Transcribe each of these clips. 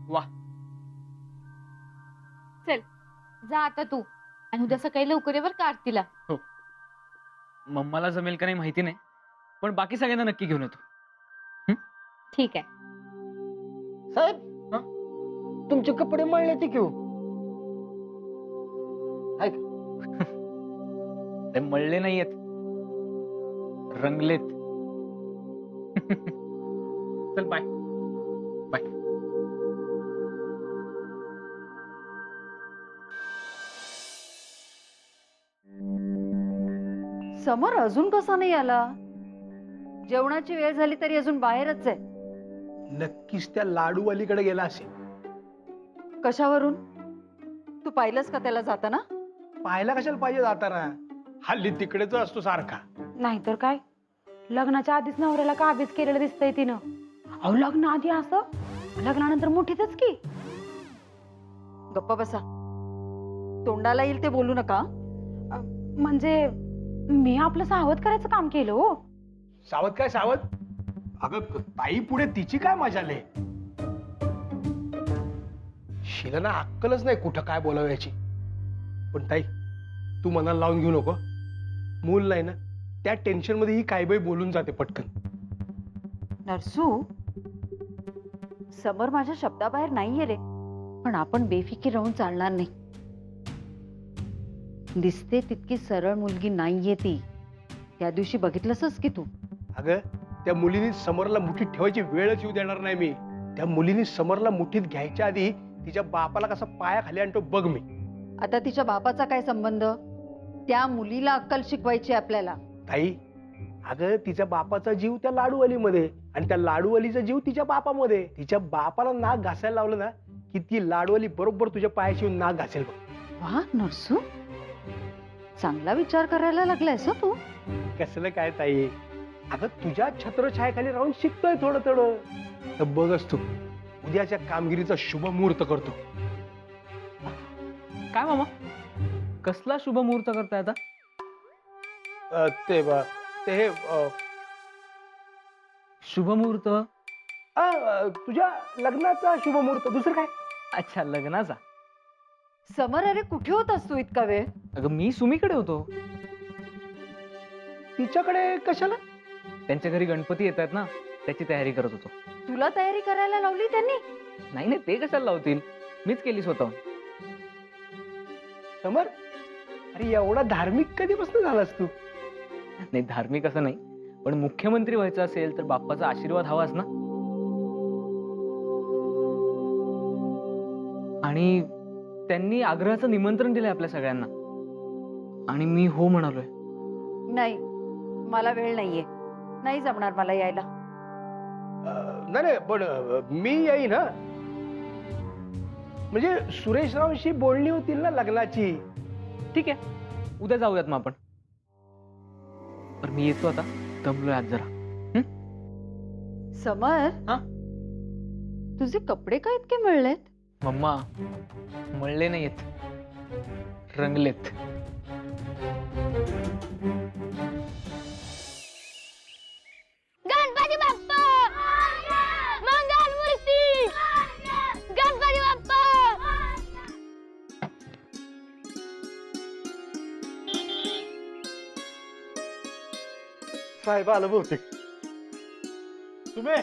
वाह, चल जा आता तू, आणि उद्या सकाळी लवकर ये बरं का आरतीला. हो. मम्माला जमेल का नाही माहिती नाही, पण बाकी सगळ्यांना नक्की घेऊन येतो. ठीक आहे. साहेब, तुमचे कपडे मळले ते घेऊ. ते मळले नाहीयेत, रंगलेत. चल बाय बाय. समोर अजून कसा नाही आला? जेवणाची वेळ झाली तरी अजून बाहेरच आहे. नक्कीच त्या लाडूवालीकडे गेला असेल. कशावरून? तू पाहिलंस का त्याला जाताना? पाहायला कशाला पाहिजे जाताना? हल्ली तिकडेच असतो सारखा. नाहीतर काय, लग्नाच्या आधीच नवऱ्याला काबीज केलेलं दिसतंय तिनं. अहो लग्न आधी असं, लग्नानंतर मोठीतच की. गप्पा बसा. तोंडाला येईल ते बोलू नका. म्हणजे मी आपलं सावध करायचं काम केलं हो. सावध काय सावध? अगं ताई पुढे तिची काय मजाले? शिलाना अक्कलच नाही कुठं काय बोलावयाची. पण ताई, तू मनाला लावून घेऊ नको. मूल नाही ना, त्या टेन्शन मध्ये ही काय बाई बोलून जाते पटकन. नरसू, समोर माझ्या शब्दाबाहेर नाहीये रे, पण आपण बेफिकीर राहून चालणार नाही. दिसते तितकी सरळ मुलगी नाहीये ती. त्या दिवशी बघितलंसच की तू. अगं त्या मुलीनी समरला मुठीत ठेवायची वेळच येऊ देणार नाही मी. त्या मुलीनी समरला मुठीत घ्यायच्या आधी तिच्या बापाला कसा पायाखाली आणतो बघ मी. आता तिच्या बापाचा काय संबंध? त्या मुलीला अक्कल शिकवायची आपल्याला. ताई, अगं तिच्या बापाचा जीव त्या लाडूवालीमध्ये आणि त्या लाडूवालीचा जीव तिच्या बापामध्ये. तिच्या बापाला नाक घासायला लावलं ना की ती लाडूवाली बरोबर तुझ्या पायाशी येऊन नाक घासेल बघ. वा नरसू, चांगला विचार करायला लागलायस तू. कसलं काय ताई? अगं तुझ्या छत्रछायाखाली राहून शिकतोय थोडं थोडं. तर बघच तू, उद्याच्या कामगिरीचा शुभ मुहूर्त करतो. काय मामा, कसला शुभ मुहूर्त करताय आता? ते हे शुभ मुहूर्त? तुझ्या लग्नाचा शुभ मुहूर्त, दुसरं काय? अच्छा, लग्नाचा. समर, अरे कुठे होतास तू इतका वेळ? अगं मी सुमीकडे होतो. तिच्याकडे कशाला? त्यांच्या घरी गणपती येत आहेत ना, त्याची तयारी करत होतो. तुला तयारी करायला लावली त्यांनी? नाही नाही, ते कशाला लावतील, मीच केली स्वतः. समर, अरे एवढा धार्मिक कधीपासून झालास तू? नाही, धार्मिक असं नाही, पण मुख्यमंत्री व्हायचं असेल तर बाप्पाचा आशीर्वाद हवाच ना. आणि त्यांनी आग्रहाचं निमंत्रण दिलंय आपल्या सगळ्यांना, आणि मी हो म्हणालोय. नाही, मला वेळ नाहीये, नाही जमणार मला यायला. नाही पण मी येईन. हा म्हणजे सुरेशरावशी बोलणी होतील ना लग्नाची. ठीक आहे, उद्या जाऊयात मग आपण. पण मी येतो आता, दमलोय आज जरा. समर, हा? तुझे कपडे का इतके मिळलेत? मम्मा, मळले नाहीयेत, रंगलेत. गणपती बाप्पा, मंगल मूर्ती, गणपती बाप्पा. साहेब आलं बहुतेक. तुम्ही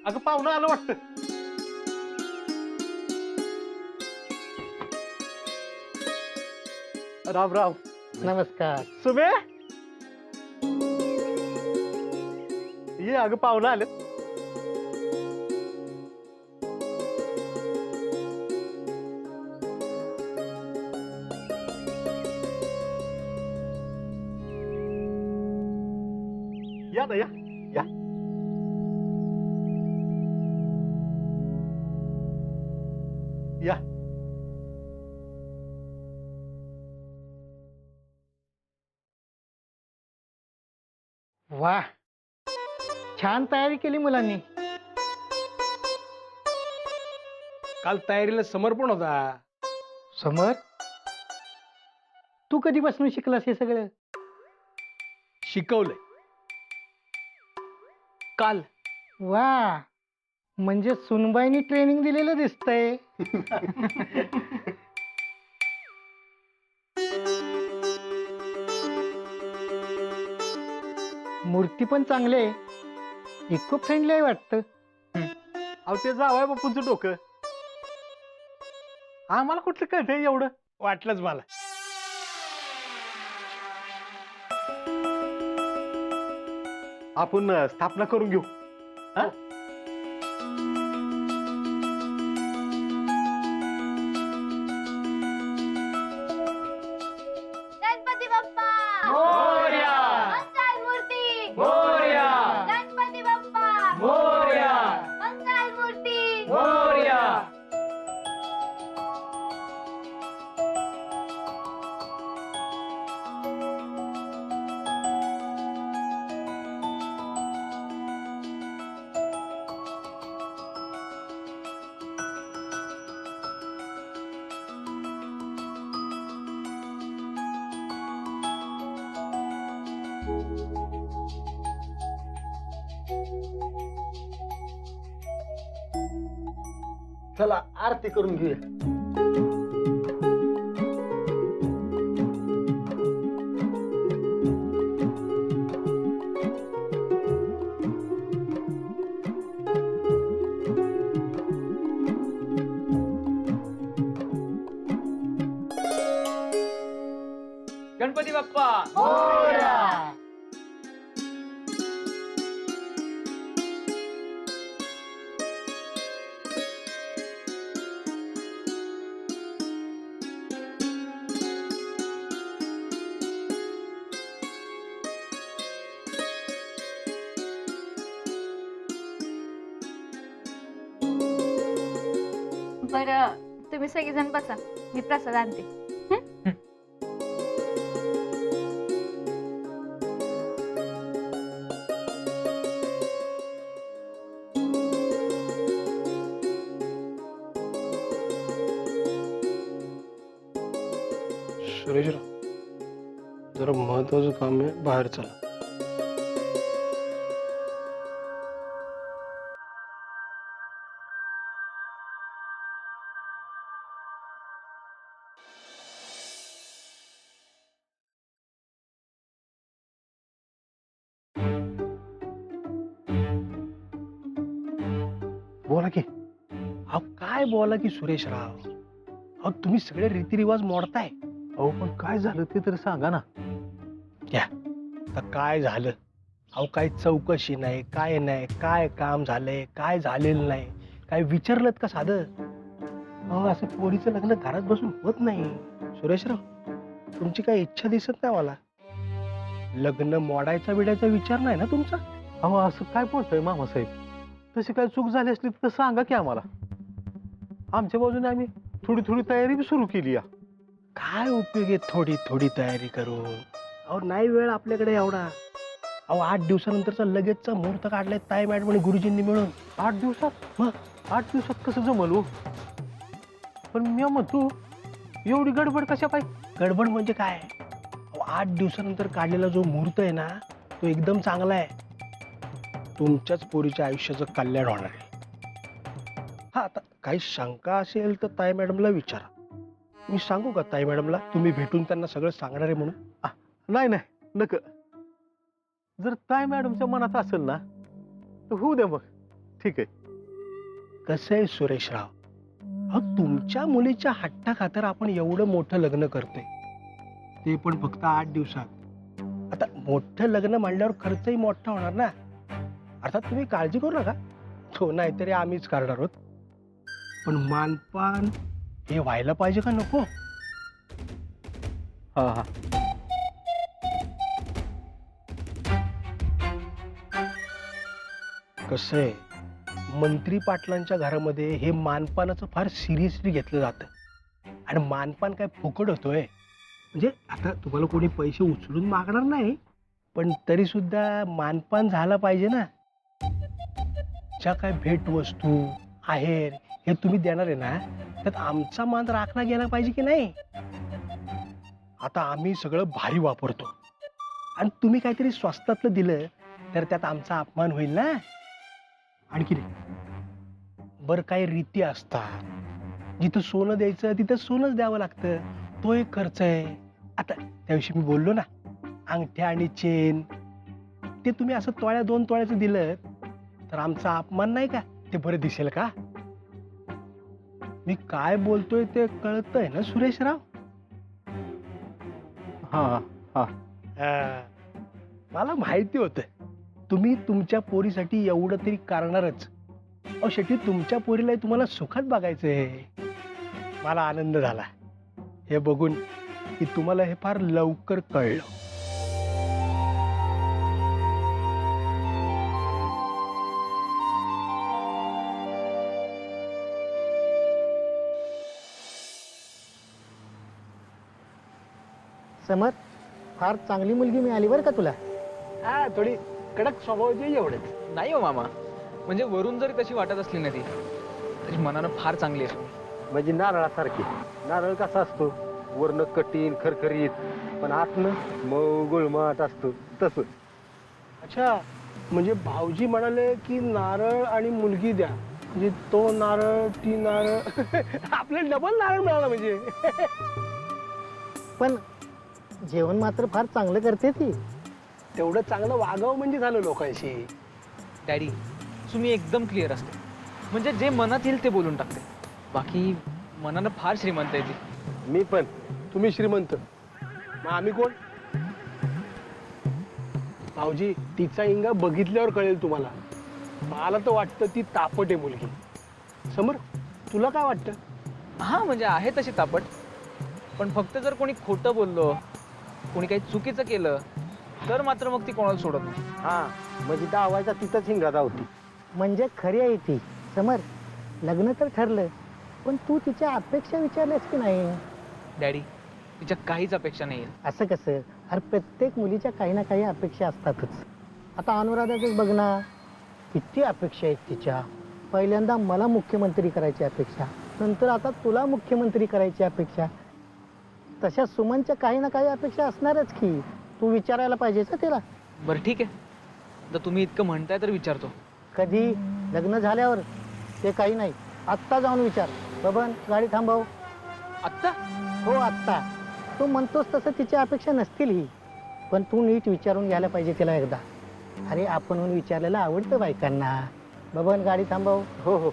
अगं पाहुणं आलं वाटतं. राम राम. नमस्कार. सुमे, ये अगं पाहुणं आले. या ना, या या. या. वाह, छान तयारी केली मुलांनी. काल तयारीला समर्पण होता. समर, तू कधीपासून शिकलास हे सगळं? शिकवलंय काल. वा, म्हणजे सुनबाईनी ट्रेनिंग दिलेलं दिसतंय. मूर्ती पण चांगली आहे, इको फ्रेंडली आहे वाटतं. अहो ते जावं बापूंचं डोकं. आम्हाला कुठलं कळतंय एवढं? वाटलंच मला. आपण स्थापना करून घेऊ. हा? गणपती बाप्पा मोरया! मंगल मूर्ती मोरया! गणपती बाप्पा मोरया! मंगल मूर्ती मोरया! चला आरती करून घेऊया. गणपती बाप्पा बरं, तुम्ही सगळेजण बसा, मी प्रसाद आणते. सुरेशराव, जरा महत्वाचं काम आहे, बाहेर चला. बोला की. अहो काय बोला की सुरेशराव, अहो तुम्ही सगळे रीतिरिवाज मोडताय. अहो पण काय झालं ते तरी सांगा ना. तर काय झालं? अहो काही चौकशी नाही, काय नाही, काय काम झालंय, काय झालेलं नाही, काय विचारलं का साधं? अहो असं पोरीचं लग्न घरात बसून होत नाही. सुरेशराव, तुमची काय इच्छा दिसत नाही मला. लग्न मोडायचा बिडायचा विचार नाही ना तुमचा? अहो असं काय बोलतोय मामासाहेब? तशी काय चूक झाली असली तर सांगा की आम्हाला. आमच्या बाजूने आम्ही थोडी थोडी तयारी बी सुरू केली या. काय उपयोग आहे थोडी थोडी तयारी करून? अहो नाही वेळ आपल्याकडे एवढा. अहो 8 दिवसानंतरचा लगेचचा मुहूर्त काढलाय ताई मॅडम आणि गुरुजींनी मिळून. 8 दिवसात? मग 8 दिवसात कसं जमल हो? पण मी म्हणतो एवढी गडबड कशा पाहिजे? गडबड म्हणजे काय? अहो 8 दिवसानंतर काढलेला जो मुहूर्त आहे ना, तो एकदम चांगला आहे. तुमच्याच पोरीच्या आयुष्याचं कल्याण होणार आहे. हा, आता काही शंका असेल तर ताई मॅडमला विचारा. मी सांगू का ताई मॅडमला तुम्ही भेटून त्यांना सगळं सांगणार आहे म्हणून? नाही नाही नक. जर ताई मॅडमच्या मनात असेल ना तर होऊ द्या मग. ठीक आहे. कसं आहे सुरेशराव, अहो तुमच्या मुलीच्या हट्टा खातर आपण एवढं मोठं लग्न करतोय, ते पण फक्त 8 दिवसात. आता मोठं लग्न म्हणल्यावर खर्चही मोठा होणार ना. अर्थात तुम्ही काळजी करू नका, तो नाहीतरी आम्हीच करणार आहोत. पण मानपान हे व्हायला पाहिजे का नको? हा हा. कसं आहे, मंत्री पाटलांच्या घरामध्ये हे मानपानाचं फार सिरियसली घेतलं जातं. आणि मानपान काय फुकट होतोय? म्हणजे आता तुम्हाला कोणी पैसे उचलून मागणार नाही, पण तरी सुद्धा मानपान झाला पाहिजे ना. ज्या काय भेटवस्तू आहेर हे तुम्ही देणार आहे ना, त्यात आमचा मान राखला गेला पाहिजे की नाही? आता आम्ही सगळं भारी वापरतो आणि तुम्ही काहीतरी स्वस्तातलं दिलं तर त्यात आमचा अपमान होईल ना. आणखी बर काही रीती असतात, जिथं सोनं द्यायचं तिथं सोनंच द्यावं लागतं, तो एक खर्च आहे. आता त्याविषयी मी बोललो ना, अंगठ्या आणि चेन ते तुम्ही असं तोळ्या 2 तोळ्याचं दिलं तर आमचा अपमान नाही का? ते बरं दिसेल का? मी काय बोलतोय ते कळतंय ना सुरेशराव? हा हा हा. मला माहिती होतं तुम्ही तुमच्या पोरीसाठी एवढं तरी करणारच. अहो शेवटी तुमच्या पोरीला तुम्हाला सुखात बघायचंय. मला आनंद झाला हे बघून की तुम्हाला हे फार लवकर कळलं. समर, फार चांगली मुलगी मिळाली बरं का तुला. हा, थोडी कडक स्वभावाची एवढंच. नाही हो मामा, म्हणजे वरून जरी तशी वाटत असली ना ती, तरी मनानं फार चांगली आहे. म्हणजे नारळासारखी. नारळ कसा असतो, वरनं कठीण खरखरीत पण आतनं मऊ गुळमाट असतो तसं. अच्छा, म्हणजे भाऊजी म्हणाले की नारळ आणि मुलगी द्या, म्हणजे तो नारळ ती नारळ आपल्याला डबल नारळ मिळाला म्हणजे. पण जेवण मात्र फार चांगलं करते ती. तेवढं चांगलं वागावं म्हणजे झालं लोकांशी. डॅडी, तुम्ही एकदम क्लिअर असते, म्हणजे जे मनात येईल ते बोलून टाकते. बाकी मनानं फार श्रीमंत आहे ती. मी पण. तुम्ही श्रीमंत, मग आम्ही कोण? भाऊजी, तिचा इंगा बघितल्यावर कळेल तुम्हाला. मला तर वाटतं ती तापट आहे मुलगी. समर, तुला काय वाटतं? हा, म्हणजे आहे तशी तापट, पण फक्त जर कोणी खोटं बोललो, कोणी काही चुकीचं केलं तर मात्र मग ती कोणाला सोडत नाही. हा, म्हणजे डावायचा तिथंच हिंगाचा होती. म्हणजे खरी आहे ती. समर, लग्न तर ठरलं, पण तू तिच्या अपेक्षा विचारल्यास की नाही? डॅडी, तिच्या काहीच अपेक्षा नाही. असं कसं? अरे प्रत्येक मुलीच्या काही ना काही अपेक्षा असतातच. आता अनुराधाच बघ ना, किती अपेक्षा आहेत तिच्या. पहिल्यांदा मला मुख्यमंत्री करायची अपेक्षा, नंतर आता तुला मुख्यमंत्री करायची अपेक्षा. तशा सुमनच्या काही ना काही अपेक्षा असणारच की. तू विचारायला पाहिजेच ना तिला. बरं ठीक आहे, तर तुम्ही इतकं म्हणताय तर विचारतो. कधी? लग्न झाल्यावर? ते काही नाही, आत्ता जाऊन विचार. बबन, गाडी थांबव. आत्ता? हो आत्ता. तू म्हणतोस तसं तिच्या अपेक्षा नसतील ही, पण तू नीट विचारून घ्यायला पाहिजे तिला एकदा. अरे आपण विचारलेलं आवडतं बायकांना. बबन, गाडी थांबव. हो हो.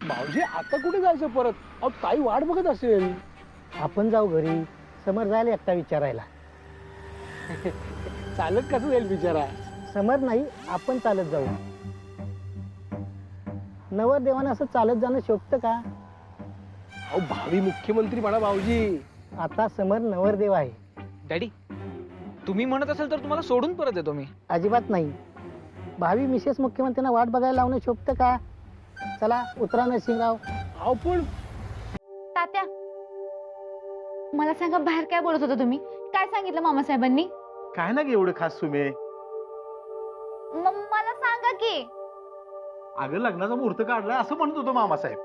भाऊजी, आता कुठे जायचं परत? अहो ताई वाट बघत असेल. आपण जाऊ घरी. समर जायला एकटा विचारायला. चालत कसं जाईल बिचारा? समर नाही, आपण चालत जाऊ. नवरदेवानं असं चालत जाणं शोभतं का? अहो भावी मुख्यमंत्री म्हणा भाऊजी. आता समर नवरदेव आहे. डॅडी, तुम्ही म्हणत असाल तर तुम्हाला सोडून परत येतो मी. अजिबात नाही. भावी मिसेस मुख्यमंत्र्यांना वाट बघायला लावणं शोभतं का? चला उतरा नरसिंगराव. अहो पण तात्या, मला सांगा, बाहेर काय बोलत होता तुम्ही? काय सांगितलं मामासाहेबांनी? काय ना एवढं खास तुम्ही. मला सांगा की. अगं लग्नाचा मुहूर्त काढलाय असं म्हणत होतो मामासाहेब.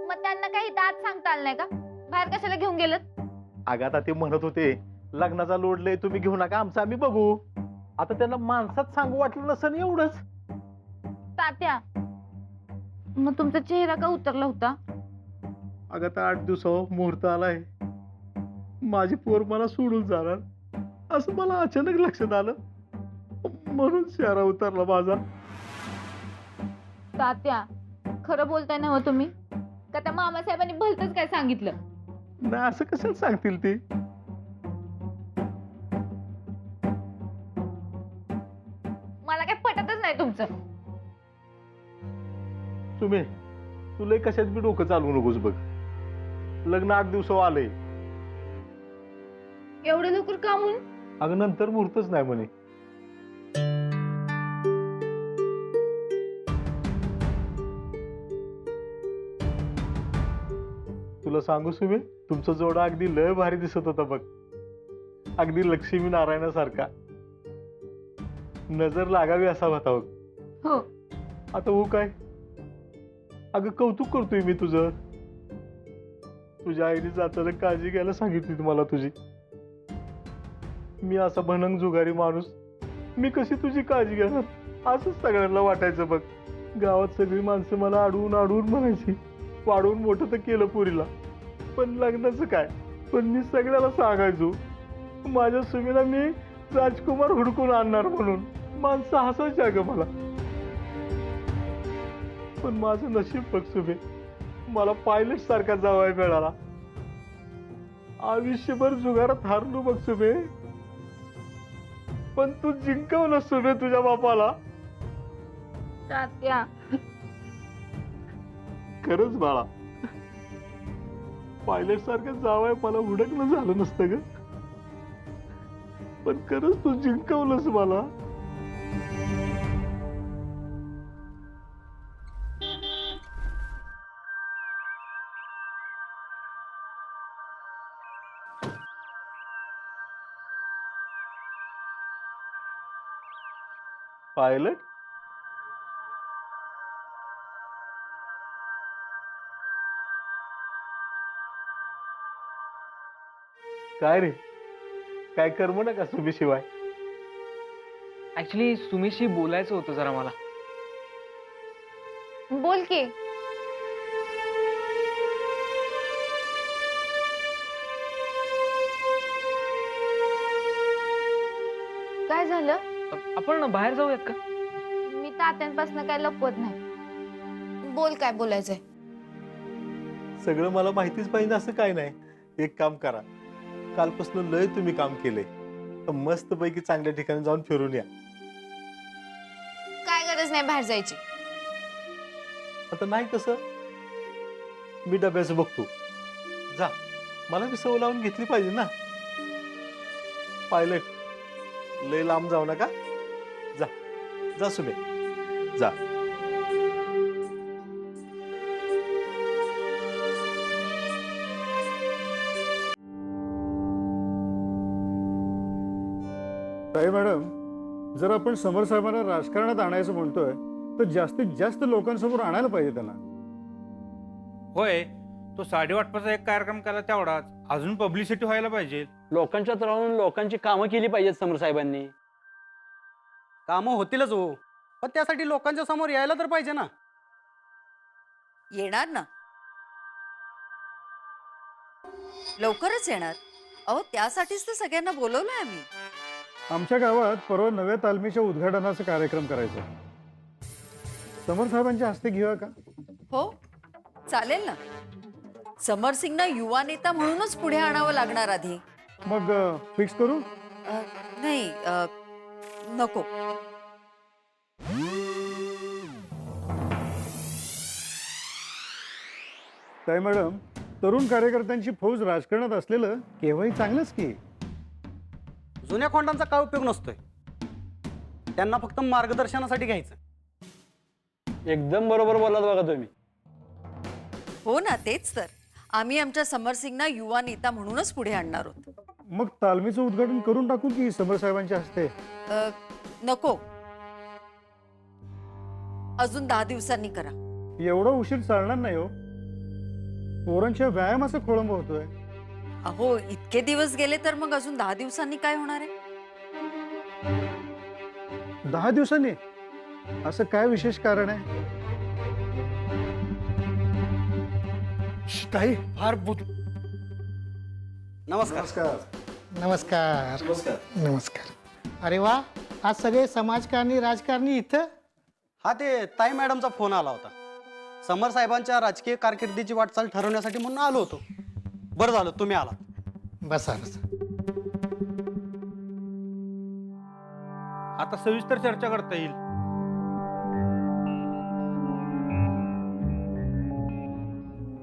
मग त्यांना काही दात सांगता आलं नाही का? बाहेर कशाला घेऊन गेलत? अगं आता ते म्हणत होते लग्नाचा लोड लय, तुम्ही घेऊ नका, आमचं आम्ही बघू. आता त्यांना माणसात सांगू वाटलं नसेल एवढंच. तात्या, मग तुमचा चेहरा का उतरला होता? अगं आता 8 दिवसावर मुहूर्त आलाय, माझी पोर मला सोडून जाणार असं मला अचानक लक्षात आलं, म्हणून चेहरा उतरला माझा. तात्या, खरं बोलताय ना हो तुम्ही? का त्या मामासाहेबांनी भलतच काय सांगितलं? नाही असं कशाला सांगतील ते. मला काय पटतच नाही तुमचं. तुम्ही तुला कशात बी डोकं चालवू नकोस बघ. लग्न 8 दिवसावर आलंय. एवढं लवकर का म्हणून? अगं नंतर मुहूर्तच नाही म्हणे. तुला सांगू सुमे, तुमचा जोडा अगदी लय भारी दिसत होता बघ. अगदी लक्ष्मी नारायणासारखा नजर लागावी असा होता बघ. हो. आता हो काय, अगं कौतुक करतोय मी तुझं. तुझ्या आईने जाताना काळजी घ्यायला सांगितली तुम्हाला तुझी. मी असा भनंग जुगारी माणूस, मी कशी तुझी काळजी घेणार असंच सगळ्यांना वाटायचं बघ. गावात सगळी माणसं मला अडवून अडवून म्हणायची, वाढवून मोठं तर केलं पुरीला, पण लग्नाचं काय. पण मी सगळ्याला सांगायचो माझ्या सुमीला मी राजकुमार हुडकून आणणार म्हणून. माणसं हसायची अगं मला. पण माझं नशीब बघ सुमे, मला पायलट सारखा जावाय मिळाला. आयुष्यभर जुगारात हारलो बघ सुमे, पण तू जिंकवलं सुमे तुझ्या बापाला. तात्या, खरंच बाळा, पायलट सारखं जावाय मला हुडकलं झालं नसतं ग, पण खरंच तू जिंकवलंस मला. पायलट, काय रे, काय कर्म ना का सुमी शिवाय. ऍक्च्युली सुमीशी बोलायचं होतं जरा मला. बोल की. काय झालं? आपण बाहेर जाऊयात का? मी तात्यांपासून काय लपवत नाही. बोल, काय बोलायचंय. सगळं मला माहितीच पाहिजे असं काय नाही. एक काम करा, कालपासून लय तुम्ही काम केलंय, मस्त पैकी चांगल्या ठिकाणी जाऊन फिरून या. काय गरज नाही बाहेर जायची. आता नाही कसं, मी डब्याचं बघतो. जा, मला बी सवय लावून घेतली पाहिजे ना. पायलट, लय लांब जाऊ नका. जा जा सुमे, जा. ताई मॅडम, जर आपण समर साहेबांना राजकारणात आणायचं म्हणतोय तर जास्तीत जास्त लोकांसमोर आणायला पाहिजे त्यांना. होय, तो साडेवाटपाचा एक कार्यक्रम केला तेवढाच, अजून पब्लिसिटी व्हायला पाहिजे. लोकांच्यात राहून लोकांची कामं केली पाहिजेत समर साहेबांनी. कामं होतीलच हो, पण त्यासाठी लोकांच्या समोर यायला तर पाहिजे ना. येणार ना, लवकरच येणार. अहो त्यासाठीच तर सगळ्यांना बोलवलंय आम्ही. आमच्या गावात परवा नव्या तालमीच्या उद्घाटनाचा कार्यक्रम करायचा. समर साहेबांच्या हस्ते घेऊया का? हो चालेल ना. समर सिंगना युवा नेता म्हणूनच पुढे आणावं लागणार आधी. मग फिक्स करू? नाही, नको. ताई मॅडम, तरुण कार्यकर्त्यांची फौज राजकारणात असलेलं केव्हाही चांगलंच की. जुन्या खोंडांचा काय उपयोग नसतोय, त्यांना फक्त मार्गदर्शनासाठी घ्यायचं. एकदम बरोबर बोललात बघा तुम्ही. हो ना, तेच तर. आम्ही आमच्या समर सिंगना युवा नेता म्हणूनच पुढे आणणार आहोत. मग तालमीचं उद्घाटन करून टाकू की समर साहेबांच्या हस्ते? नको, अजून 10 दिवसांनी करा. एवढा उशीर चालणार नाही हो, पोरांच्या व्यायामाचा खोळंब होतोय. अहो इतके दिवस गेले तर मग अजून 10 दिवसांनी काय होणार आहे? 10 दिवसांनी? असं काय विशेष कारण आहे? काही फार नमस्कार. नमस्कार नमस्कार. अरे वा, आज सगळे समाजकारणी राजकारणी इथं. हा, ते ताई मॅडमचा फोन आला होता. समर साहेबांच्या राजकीय कारकिर्दीची वाटचाल ठरवण्यासाठी म्हणून आलो होतो. बरं झालं तुम्ही आला. बसा बसा. आता सविस्तर चर्चा करता येईल.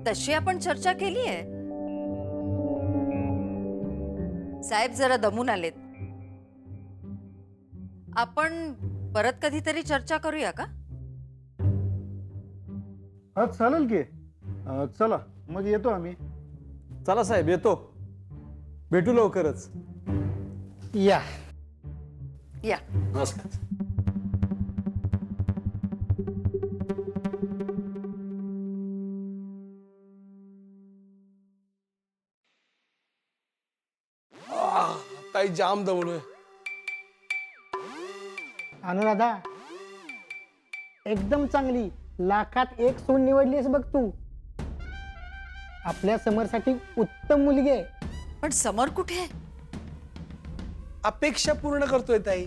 तशी आपण चर्चा केली आहे. साहेब जरा दमून आलेत. आपण परत कधीतरी चर्चा करूया का? हा चालेल की. चला मग येतो आम्ही. चला साहेब, येतो. भेटू लवकरच. या या नमस्कार. ताई जाम दमलोय. अनुराधा एकदम चांगली लाखात एक सून निवडलीस बघ तू. आपल्या समरसाठी उत्तम मुलगी आहे. पण समर कुठे आहे? अपेक्षा पूर्ण करतोय ताई.